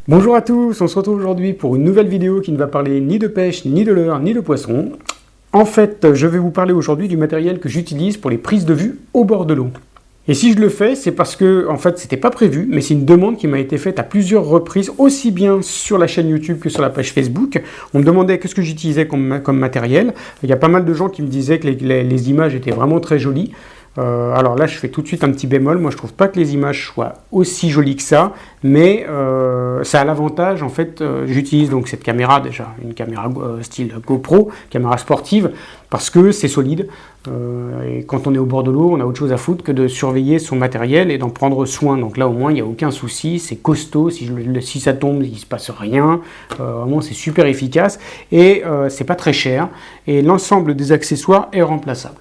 Bonjour à tous, on se retrouve aujourd'hui pour une nouvelle vidéo qui ne va parler ni de pêche, ni de leurre, ni de poisson. En fait, je vais vous parler aujourd'hui du matériel que j'utilise pour les prises de vue au bord de l'eau. Et si je le fais, c'est parce que, en fait, c'était pas prévu, mais c'est une demande qui m'a été faite à plusieurs reprises, aussi bien sur la chaîne YouTube que sur la page Facebook. On me demandait qu'est-ce que j'utilisais comme matériel. Il y a pas mal de gens qui me disaient que les images étaient vraiment très jolies. Alors là, je fais tout de suite un petit bémol. Moi, je trouve pas que les images soient aussi jolies que ça, mais ça a l'avantage, en fait, j'utilise donc cette caméra déjà, une caméra style GoPro, caméra sportive, parce que c'est solide. Et quand on est au bord de l'eau, on a autre chose à foutre que de surveiller son matériel et d'en prendre soin. Donc là, au moins, il n'y a aucun souci. C'est costaud. Si ça tombe, il ne se passe rien. Vraiment, c'est super efficace et c'est pas très cher. Et l'ensemble des accessoires est remplaçable.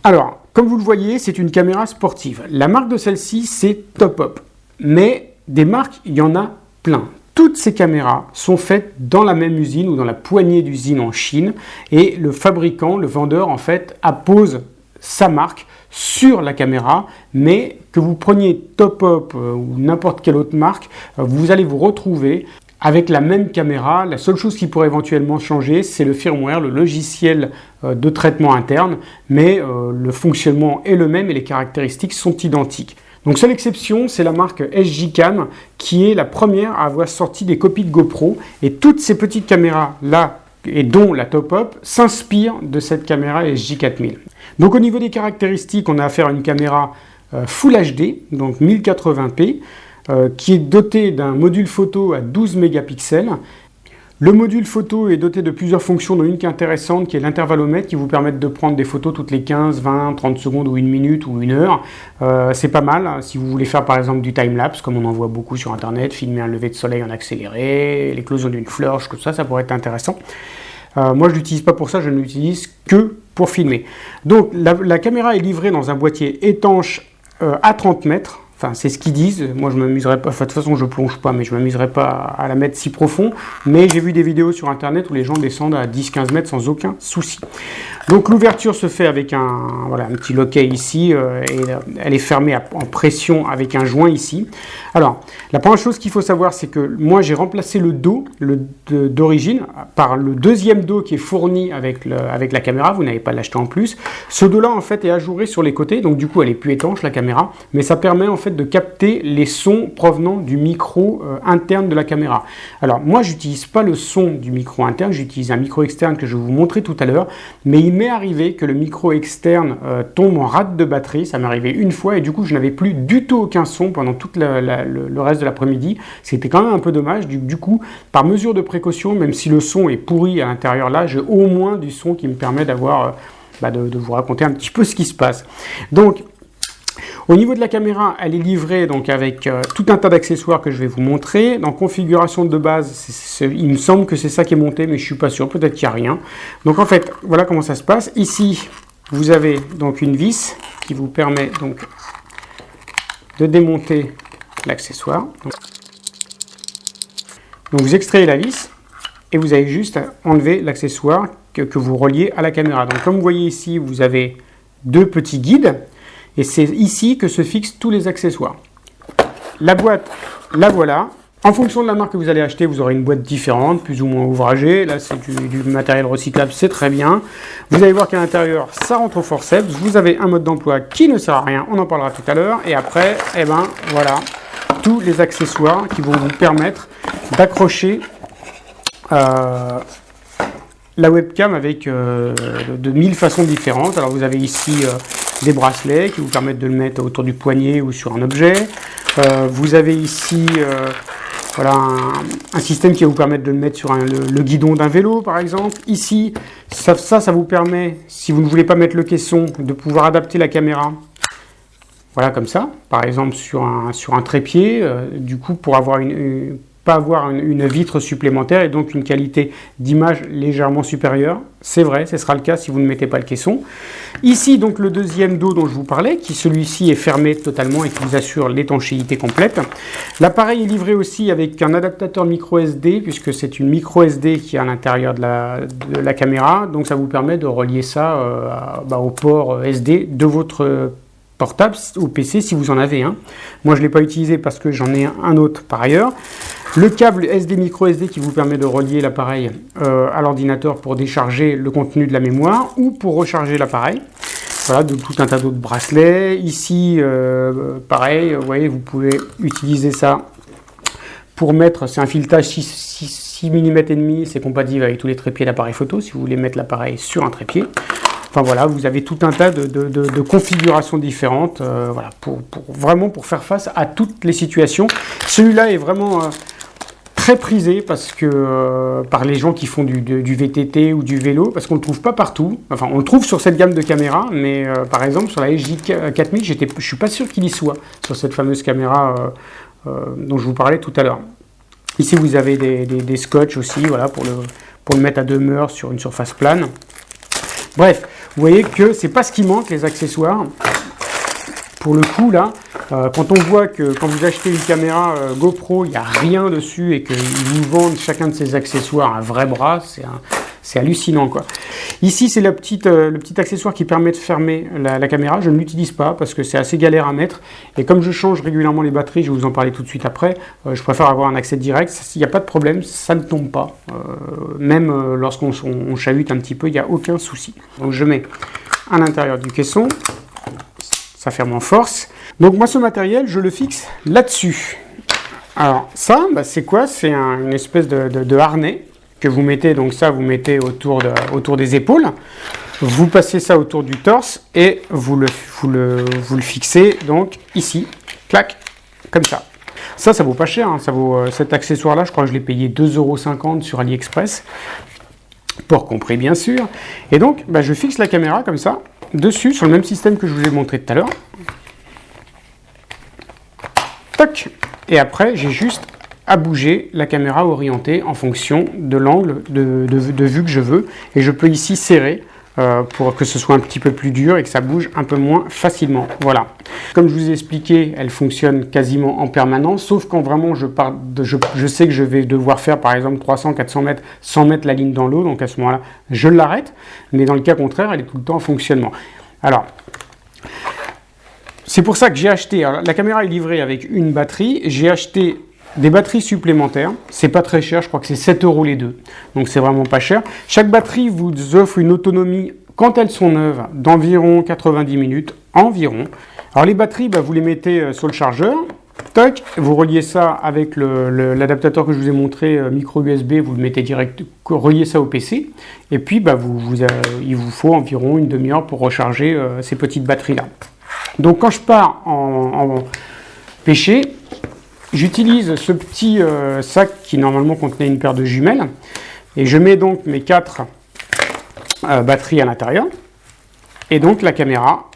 Alors, comme vous le voyez, c'est une caméra sportive. La marque de celle-ci, c'est Topop. Mais des marques, il y en a plein. Toutes ces caméras sont faites dans la même usine ou dans la poignée d'usines en Chine. Et le fabricant, le vendeur, en fait, appose sa marque sur la caméra. Mais que vous preniez Topop ou n'importe quelle autre marque, vous allez vous retrouver avec la même caméra. La seule chose qui pourrait éventuellement changer, c'est le firmware, le logiciel de traitement interne, mais le fonctionnement est le même et les caractéristiques sont identiques. Donc seule exception, c'est la marque SJCam qui est la première à avoir sorti des copies de GoPro, et toutes ces petites caméras là, et dont la Topop, s'inspirent de cette caméra SJ4000. Donc au niveau des caractéristiques, on a affaire à une caméra Full HD, donc 1080p, qui est doté d'un module photo à 12 mégapixels. Le module photo est doté de plusieurs fonctions, dont une qui est intéressante, qui est l'intervallomètre, qui vous permet de prendre des photos toutes les 15, 20, 30 secondes ou une minute ou une heure. C'est pas mal hein, si vous voulez faire par exemple du time-lapse, comme on en voit beaucoup sur internet, filmer un lever de soleil en accéléré, l'éclosion d'une fleur, tout ça, ça pourrait être intéressant. Moi je ne l'utilise pas pour ça, je ne l'utilise que pour filmer. Donc la caméra est livrée dans un boîtier étanche à 30 mètres. Enfin, c'est ce qu'ils disent. Moi, je m'amuserais pas. Enfin, de toute façon, je plonge pas, mais je m'amuserais pas à la mettre si profond. Mais j'ai vu des vidéos sur Internet où les gens descendent à 10-15 mètres sans aucun souci. Donc, l'ouverture se fait avec un petit loquet ici. Et elle est fermée en pression avec un joint ici. Alors, la première chose qu'il faut savoir, c'est que moi, j'ai remplacé le dos d'origine par le deuxième dos qui est fourni avec la caméra. Vous n'avez pas l'acheter en plus. Ce dos-là, en fait, est ajouré sur les côtés. Donc, du coup, elle est plus étanche, la caméra. Mais ça permet, en fait, de capter les sons provenant du micro interne de la caméra. Alors moi j'utilise pas le son du micro interne, j'utilise un micro externe que je vais vous montrer tout à l'heure, mais il m'est arrivé que le micro externe tombe en rate de batterie. Ça m'est arrivé une fois et du coup je n'avais plus du tout aucun son pendant tout le reste de l'après-midi. C'était quand même un peu dommage. Du coup, par mesure de précaution, même si le son est pourri à l'intérieur là, j'ai au moins du son qui me permet d'avoir de vous raconter un petit peu ce qui se passe. Donc au niveau de la caméra, elle est livrée donc avec tout un tas d'accessoires que je vais vous montrer. Dans configuration de base, il me semble que c'est ça qui est monté, mais je ne suis pas sûr, peut-être qu'il n'y a rien. Donc en fait, voilà comment ça se passe. Ici, vous avez donc une vis qui vous permet donc de démonter l'accessoire. Donc vous extrayez la vis et vous avez juste à enlever l'accessoire que vous reliez à la caméra. Donc comme vous voyez ici, vous avez deux petits guides. Et c'est ici que se fixent tous les accessoires. La boîte, la voilà. En fonction de la marque que vous allez acheter, vous aurez une boîte différente, plus ou moins ouvragée. Là, c'est du matériel recyclable, c'est très bien. Vous allez voir qu'à l'intérieur, ça rentre au forceps. Vous avez un mode d'emploi qui ne sert à rien, on en parlera tout à l'heure. Et après, voilà, tous les accessoires qui vont vous permettre d'accrocher la webcam avec de 1000 façons différentes. Alors vous avez ici des bracelets qui vous permettent de le mettre autour du poignet ou sur un objet. Vous avez ici un système qui va vous permettre de le mettre sur le guidon d'un vélo par exemple. Ici, ça vous permet, si vous ne voulez pas mettre le caisson, de pouvoir adapter la caméra. Voilà comme ça, par exemple sur un trépied, du coup pour avoir pas avoir une vitre supplémentaire et donc une qualité d'image légèrement supérieure. C'est vrai, ce sera le cas si vous ne mettez pas le caisson. Ici, donc, le deuxième dos dont je vous parlais, qui celui-ci est fermé totalement et qui vous assure l'étanchéité complète. L'appareil est livré aussi avec un adaptateur micro SD, puisque c'est une micro SD qui est à l'intérieur de la caméra. Donc, ça vous permet de relier ça au port SD de votre portable ou PC si vous en avez un. Moi, je ne l'ai pas utilisé parce que j'en ai un autre par ailleurs. Le câble SD micro SD qui vous permet de relier l'appareil à l'ordinateur pour décharger le contenu de la mémoire ou pour recharger l'appareil. Voilà, de tout un tas d'autres bracelets. Ici, pareil, vous voyez, vous pouvez utiliser ça pour mettre, c'est un filetage 6 mm et demi, c'est compatible avec tous les trépieds d'appareil photo, si vous voulez mettre l'appareil sur un trépied. Enfin voilà, vous avez tout un tas de configurations différentes, voilà, vraiment pour faire face à toutes les situations. Celui-là est vraiment très prisé parce que par les gens qui font du VTT ou du vélo, parce qu'on ne le trouve pas partout. Enfin, on le trouve sur cette gamme de caméras, mais par exemple sur la SJ4000, je ne suis pas sûr qu'il y soit sur cette fameuse caméra dont je vous parlais tout à l'heure. Ici, vous avez des scotch aussi, voilà, pour le mettre à demeure sur une surface plane. Bref, vous voyez que c'est pas ce qui manque, les accessoires. Pour le coup, là, quand on voit que quand vous achetez une caméra GoPro, il n'y a rien dessus et qu'ils vous vendent chacun de ces accessoires un vrai bras, c'est hallucinant, quoi. Ici, c'est le petit accessoire qui permet de fermer la caméra. Je ne l'utilise pas parce que c'est assez galère à mettre. Et comme je change régulièrement les batteries, je vais vous en parler tout de suite après, je préfère avoir un accès direct. Il n'y a pas de problème, ça ne tombe pas. Même lorsqu'on chavute un petit peu, il n'y a aucun souci. Donc je mets à l'intérieur du caisson. Ça ferme en force. Donc moi, ce matériel, je le fixe là-dessus. Alors ça, c'est quoi? C'est une espèce de harnais que vous mettez, donc ça, vous mettez autour des épaules. Vous passez ça autour du torse et vous le fixez donc ici, clac, comme ça. Ça vaut pas cher, hein. Ça vaut cet accessoire-là, je crois que je l'ai payé 2,50 € sur AliExpress, port compris bien sûr. Et donc, je fixe la caméra comme ça, dessus, sur le même système que je vous ai montré tout à l'heure. Toc. Et après, j'ai juste à bouger la caméra orientée en fonction de l'angle de vue que je veux. Et je peux ici serrer pour que ce soit un petit peu plus dur et que ça bouge un peu moins facilement. Voilà. Comme je vous ai expliqué, elle fonctionne quasiment en permanence, sauf quand vraiment je sais que je vais devoir faire par exemple 300-400 mètres sans mettre la ligne dans l'eau. Donc à ce moment-là, je l'arrête. Mais dans le cas contraire, elle est tout le temps en fonctionnement. Alors, c'est pour ça que j'ai acheté, alors, la caméra est livrée avec une batterie, j'ai acheté des batteries supplémentaires, c'est pas très cher, je crois que c'est 7 € les deux, donc c'est vraiment pas cher. Chaque batterie vous offre une autonomie, quand elles sont neuves, d'environ 90 minutes, environ. Alors les batteries, vous les mettez sur le chargeur, toc, vous reliez ça avec l'adaptateur que je vous ai montré, micro USB, vous le mettez direct, reliez ça au PC, et puis il vous faut environ une demi-heure pour recharger ces petites batteries-là. Donc quand je pars en pêcher, j'utilise ce petit sac qui normalement contenait une paire de jumelles, et je mets donc mes 4 batteries à l'intérieur, et donc la caméra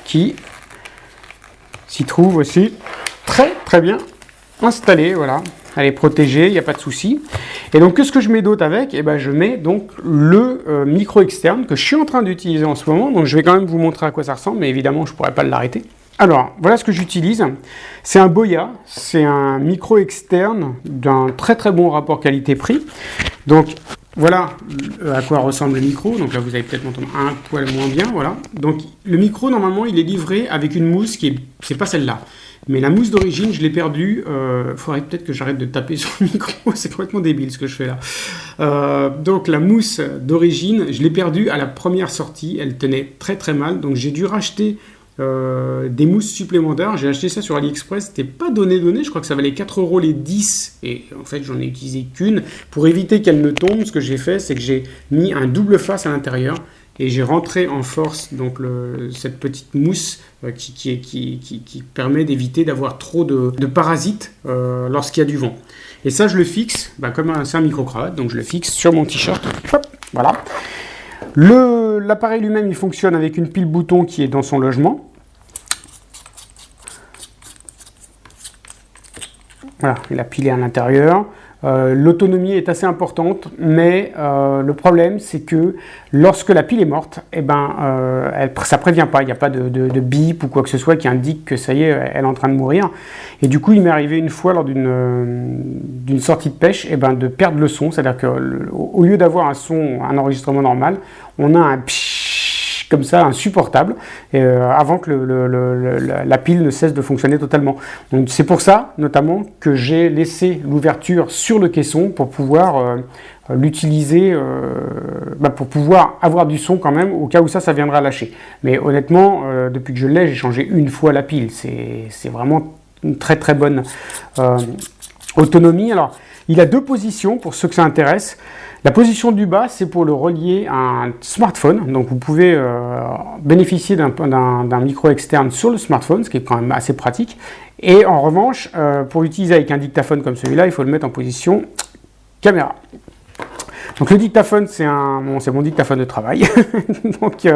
qui s'y trouve aussi très très bien installée, voilà. Elle est protégée, il n'y a pas de souci. Et donc, qu'est-ce que je mets d'autre avec? Je mets donc le micro externe que je suis en train d'utiliser en ce moment. Donc, je vais quand même vous montrer à quoi ça ressemble, mais évidemment, je ne pourrais pas l'arrêter. Alors, voilà ce que j'utilise. C'est un Boya, c'est un micro externe d'un très très bon rapport qualité-prix. Donc, voilà à quoi ressemble le micro. Donc là, vous allez peut-être m'entendre un poil moins bien, voilà. Donc, le micro, normalement, il est livré avec une mousse c'est pas celle-là. Mais la mousse d'origine, je l'ai perdue. Faudrait peut-être que j'arrête de taper sur le micro. C'est complètement débile ce que je fais là. Donc la mousse d'origine, je l'ai perdue à la première sortie. Elle tenait très très mal. Donc j'ai dû racheter des mousses supplémentaires. J'ai acheté ça sur AliExpress. C'était pas donné. Je crois que ça valait 4 € les 10. Et en fait, j'en ai utilisé qu'une. Pour éviter qu'elle ne tombe, ce que j'ai fait, c'est que j'ai mis un double face à l'intérieur. Et j'ai rentré en force donc cette petite mousse qui permet d'éviter d'avoir trop de parasites lorsqu'il y a du vent. Et ça, je le fixe comme c'est un micro-cravate, donc je le fixe sur mon t-shirt. Hop, voilà. L'appareil lui-même, il fonctionne avec une pile bouton qui est dans son logement. Voilà, la pile est à l'intérieur. L'autonomie est assez importante, mais le problème c'est que lorsque la pile est morte, ça prévient pas, il n'y a pas de bip ou quoi que ce soit qui indique que ça y est, elle est en train de mourir. Et du coup, il m'est arrivé une fois lors d'une sortie de pêche, de perdre le son, c'est-à-dire qu'au lieu d'avoir un enregistrement normal, on a un pshhh comme ça, insupportable, avant que la pile ne cesse de fonctionner totalement. Donc c'est pour ça, notamment, que j'ai laissé l'ouverture sur le caisson pour pouvoir l'utiliser, pour pouvoir avoir du son quand même, au cas où ça viendra à lâcher. Mais honnêtement, depuis que je l'ai, j'ai changé une fois la pile. C'est vraiment une très très bonne autonomie. Alors, il a deux positions pour ceux que ça intéresse. La position du bas, c'est pour le relier à un smartphone. Donc, vous pouvez bénéficier d'un micro externe sur le smartphone, ce qui est quand même assez pratique. Et en revanche, pour l'utiliser avec un dictaphone comme celui-là, il faut le mettre en position caméra. Donc le dictaphone, c'est mon dictaphone de travail. Donc,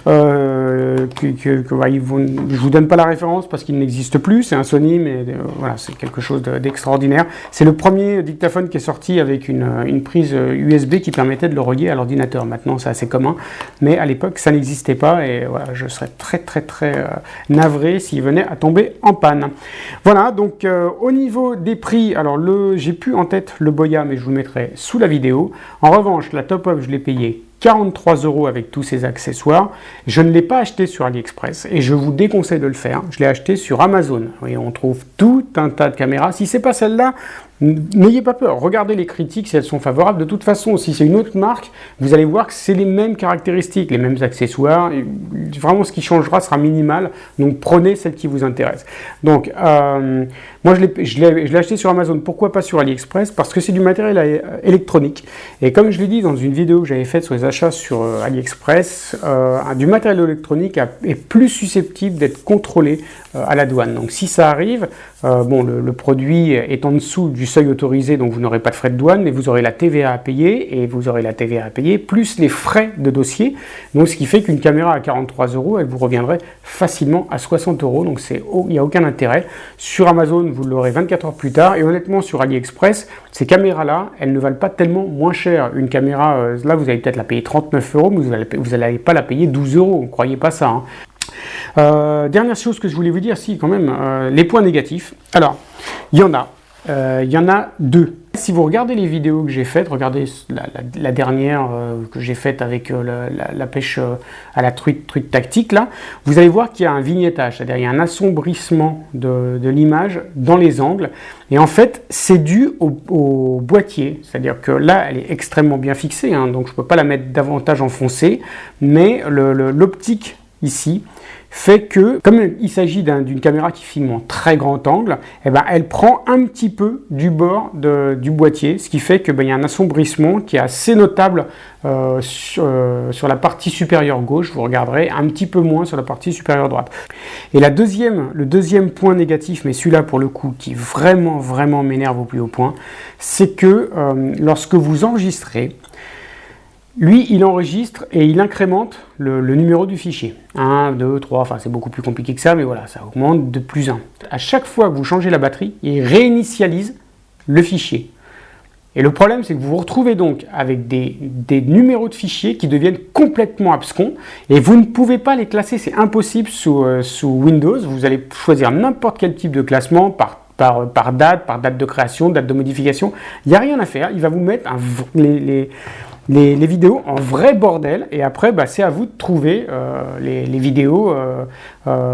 je vous donne pas la référence parce qu'il n'existe plus. C'est un Sony, mais voilà, c'est quelque chose d'extraordinaire. C'est le premier dictaphone qui est sorti avec une prise USB qui permettait de le relier à l'ordinateur. Maintenant, c'est assez commun, mais à l'époque, ça n'existait pas. Et voilà, je serais très navré s'il venait à tomber en panne. Voilà, donc au niveau des prix, alors j'ai plus en tête le Boya, mais je vous le mettrai sous la vidéo. En revanche, la Top-Up, je l'ai payé 43 € avec tous ces accessoires. Je ne l'ai pas acheté sur AliExpress et je vous déconseille de le faire. Je l'ai acheté sur Amazon. Et on trouve tout un tas de caméras. Si ce n'est pas celle-là, n'ayez pas peur. Regardez les critiques si elles sont favorables. De toute façon, si c'est une autre marque, vous allez voir que c'est les mêmes caractéristiques, les mêmes accessoires. Et vraiment, ce qui changera sera minimal. Donc, prenez celle qui vous intéresse. Donc, moi, je l'ai acheté sur Amazon. Pourquoi pas sur AliExpress? Parce que c'est du matériel électronique. Et comme je l'ai dit dans une vidéo que j'avais faite sur les achats sur AliExpress, du matériel électronique est plus susceptible d'être contrôlé à la douane. Donc, si ça arrive, le produit est en dessous du seuil autorisé, donc vous n'aurez pas de frais de douane, mais vous aurez la TVA à payer, et vous aurez la TVA à payer, plus les frais de dossier. Donc, ce qui fait qu'une caméra à 43 €, elle vous reviendrait facilement à 60 €. Donc, il n'y a aucun intérêt. Sur Amazon, vous l'aurez 24 heures plus tard. Et honnêtement, sur AliExpress, ces caméras-là, elles ne valent pas tellement moins cher. Une caméra, là, vous allez peut-être la payer 39 €, mais vous n'allez pas la payer 12 €. Ne croyez pas ça, hein. Dernière chose que je voulais vous dire, si quand même, les points négatifs. Alors, il y en a deux. Si vous regardez les vidéos que j'ai faites, regardez la dernière que j'ai faite avec la pêche à la truite tactique, là, vous allez voir qu'il y a un vignettage, c'est-à-dire il y a un assombrissement de l'image dans les angles. Et en fait, c'est dû au boîtier, c'est-à-dire que là, elle est extrêmement bien fixée, hein, donc je ne peux pas la mettre davantage enfoncée, mais l'optique ici fait que, comme il s'agit d'une caméra qui filme en très grand angle, elle prend un petit peu du bord du boîtier, ce qui fait qu'il y a un assombrissement qui est assez notable sur la partie supérieure gauche, vous regarderez, un petit peu moins sur la partie supérieure droite. Et le deuxième point négatif, mais celui-là pour le coup qui vraiment m'énerve au plus haut point, c'est que lorsque vous enregistrez, lui, il enregistre et il incrémente le numéro du fichier. 1, 2, 3, enfin c'est beaucoup plus compliqué que ça, mais voilà, ça augmente de plus 1. À chaque fois que vous changez la batterie, il réinitialise le fichier. Et le problème, c'est que vous vous retrouvez donc avec des numéros de fichiers qui deviennent complètement abscons et vous ne pouvez pas les classer, c'est impossible sous Windows. Vous allez choisir n'importe quel type de classement par date de création, date de modification. Il n'y a rien à faire, il va vous mettre les vidéos en vrai bordel et après c'est à vous de trouver les vidéos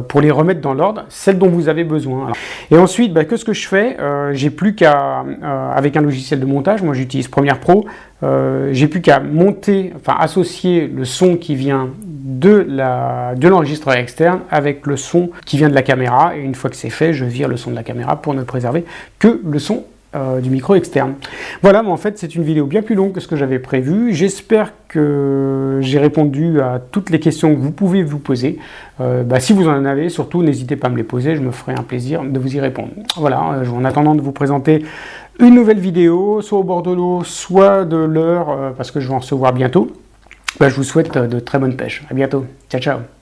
pour les remettre dans l'ordre, celles dont vous avez besoin. Alors, et ensuite, qu'est-ce que je fais? J'ai plus qu'à, avec un logiciel de montage, moi j'utilise Premiere Pro, j'ai plus qu'à associer le son qui vient de l'enregistreur externe avec le son qui vient de la caméra, et une fois que c'est fait, je vire le son de la caméra pour ne préserver que le son du micro externe. Voilà, mais en fait c'est une vidéo bien plus longue que ce que j'avais prévu. J'espère que j'ai répondu à toutes les questions que vous pouvez vous poser. Si vous en avez, surtout n'hésitez pas à me les poser, je me ferai un plaisir de vous y répondre. Voilà, en attendant de vous présenter une nouvelle vidéo, soit au bord de l'eau, soit de l'heure, parce que je vais en recevoir bientôt, je vous souhaite de très bonnes pêches. À bientôt. Ciao, ciao.